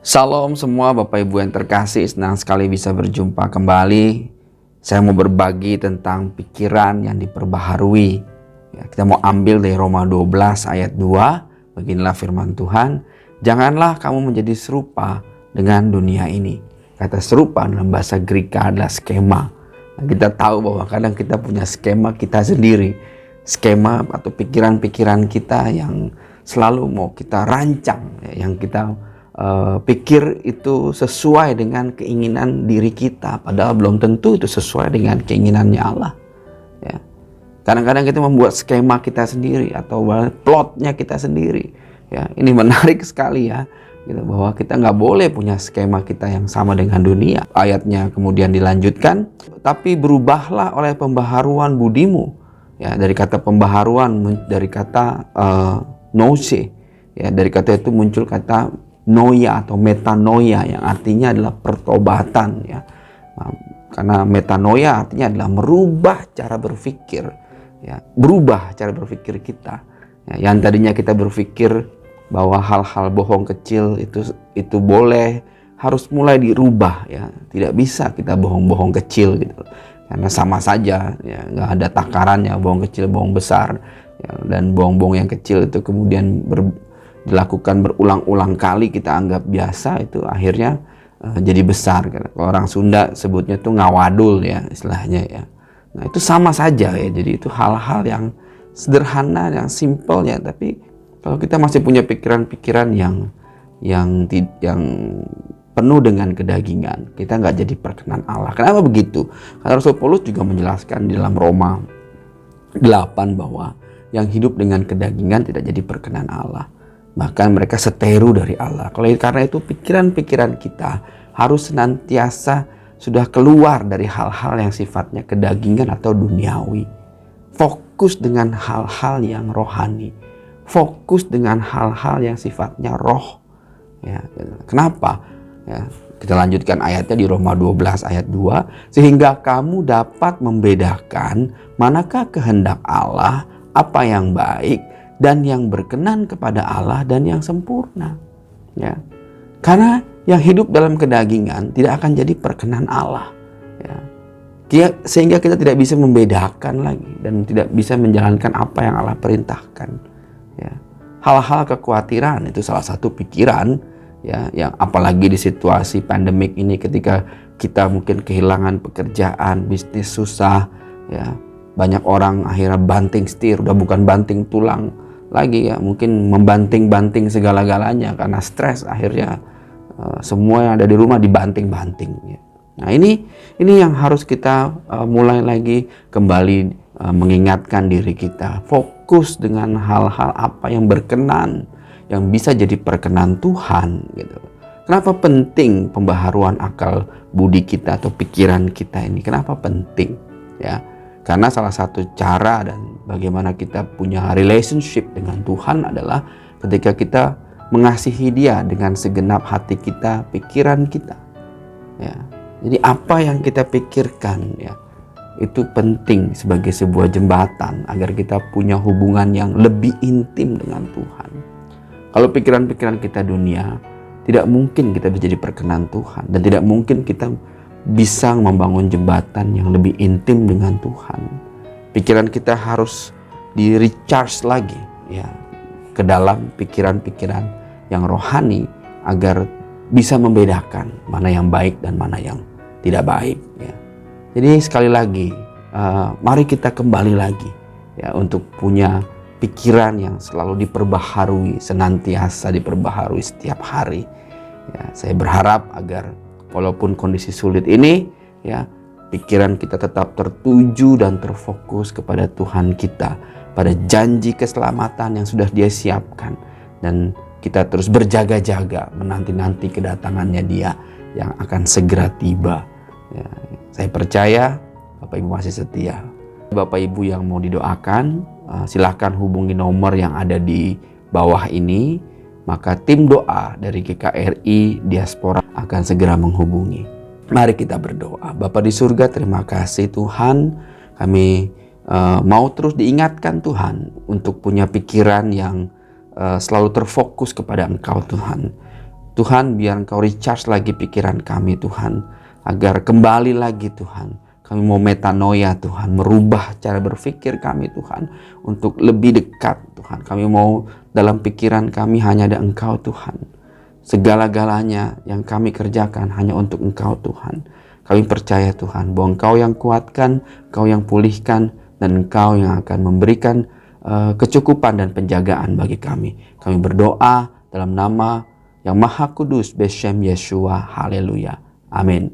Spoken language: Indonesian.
Salam semua Bapak Ibu yang terkasih, senang sekali bisa berjumpa kembali. Saya mau berbagi tentang pikiran yang diperbaharui. Kita mau ambil dari Roma 12 ayat 2. Beginilah firman Tuhan. Janganlah kamu menjadi serupa dengan dunia ini. Kata serupa dalam bahasa Greka adalah skema. Kita tahu bahwa kadang kita punya skema kita sendiri. Skema atau pikiran-pikiran kita yang selalu mau kita rancang, yang kita pikir itu sesuai dengan keinginan diri kita, padahal belum tentu itu sesuai dengan keinginannya Allah. Ya. Kadang-kadang kita membuat skema kita sendiri atau plotnya kita sendiri. Ya, ini menarik sekali ya, gitu, bahwa kita nggak boleh punya skema kita yang sama dengan dunia. Ayatnya kemudian dilanjutkan, tapi berubahlah oleh pembaharuan budimu. Ya, dari kata pembaharuan, dari kata nouse. Ya, dari kata itu muncul kata noia atau metanoia yang artinya adalah pertobatan ya. Karena metanoia artinya adalah merubah cara berpikir ya, berubah cara berpikir kita. Ya, yang tadinya kita berpikir bahwa hal-hal bohong kecil itu boleh, harus mulai dirubah ya. Tidak bisa kita bohong-bohong kecil gitu. Karena sama saja ya, nggak ada takarannya bohong kecil, bohong besar ya, dan bohong-bohong yang kecil itu kemudian dilakukan berulang-ulang kali kita anggap biasa, itu akhirnya jadi besar. Kalau orang Sunda sebutnya tuh ngawadul ya istilahnya ya. Nah itu sama saja ya, jadi itu hal-hal yang sederhana, yang simple ya, tapi kalau kita masih punya pikiran-pikiran yang penuh dengan kedagingan, kita nggak jadi perkenan Allah. Kenapa begitu? Karena Rasul Paulus juga menjelaskan di dalam Roma 8 bahwa yang hidup dengan kedagingan tidak jadi perkenan Allah. Bahkan mereka seteru dari Allah. Karena itu pikiran-pikiran kita harus senantiasa sudah keluar dari hal-hal yang sifatnya kedagingan atau duniawi. Fokus dengan hal-hal yang rohani. Fokus dengan hal-hal yang sifatnya roh. Ya, kenapa? Ya, kita lanjutkan ayatnya di Roma 12 ayat 2. Sehingga kamu dapat membedakan manakah kehendak Allah, apa yang baik, dan yang berkenan kepada Allah dan yang sempurna. Ya. Karena yang hidup dalam kedagingan tidak akan jadi perkenan Allah. Ya. Sehingga kita tidak bisa membedakan lagi dan tidak bisa menjalankan apa yang Allah perintahkan. Ya. Hal-hal kekhawatiran itu salah satu pikiran ya, yang apalagi di situasi pandemik ini ketika kita mungkin kehilangan pekerjaan, bisnis susah, ya. Banyak orang akhirnya banting setir, udah bukan banting tulang lagi ya, mungkin membanting-banting segala-galanya karena stres, akhirnya semua yang ada di rumah dibanting-banting ya. Nah ini yang harus kita mulai lagi kembali mengingatkan diri kita, fokus dengan hal-hal apa yang berkenan, yang bisa jadi perkenan Tuhan gitu. Kenapa penting pembaharuan akal budi kita atau pikiran kita ini? Kenapa penting ya? Karena salah satu cara dan bagaimana kita punya relationship dengan Tuhan adalah ketika kita mengasihi Dia dengan segenap hati kita, pikiran kita. Ya. Jadi apa yang kita pikirkan ya, itu penting sebagai sebuah jembatan agar kita punya hubungan yang lebih intim dengan Tuhan. Kalau pikiran-pikiran kita dunia, tidak mungkin kita bisa jadi perkenan Tuhan dan tidak mungkin kita bisa membangun jembatan yang lebih intim dengan Tuhan. Pikiran kita harus di recharge lagi ya ke dalam pikiran-pikiran yang rohani agar bisa membedakan mana yang baik dan mana yang tidak baik ya. Jadi sekali lagi mari kita kembali lagi ya untuk punya pikiran yang selalu diperbaharui, senantiasa diperbaharui setiap hari ya. Saya berharap agar walaupun kondisi sulit ini ya, pikiran kita tetap tertuju dan terfokus kepada Tuhan kita, pada janji keselamatan yang sudah Dia siapkan, dan kita terus berjaga-jaga menanti-nanti kedatangannya Dia yang akan segera tiba ya. Saya percaya Bapak Ibu masih setia. Bapak Ibu yang mau didoakan, silakan hubungi nomor yang ada di bawah ini. Maka tim doa dari GKRI Diaspora akan segera menghubungi. Mari kita berdoa. Bapa di surga, terima kasih Tuhan. Kami mau terus diingatkan Tuhan untuk punya pikiran yang selalu terfokus kepada Engkau Tuhan. Tuhan, biar Engkau recharge lagi pikiran kami Tuhan, agar kembali lagi Tuhan. Kami mau metanoia Tuhan, merubah cara berpikir kami Tuhan, untuk lebih dekat Tuhan. Kami mau dalam pikiran kami hanya ada Engkau Tuhan. Segala-galanya yang kami kerjakan hanya untuk Engkau Tuhan. Kami percaya Tuhan bahwa Engkau yang kuatkan, Engkau yang pulihkan, dan Engkau yang akan memberikan kecukupan dan penjagaan bagi kami. Kami berdoa dalam nama yang Maha Kudus, Beshem Yeshua. Haleluya. Amin.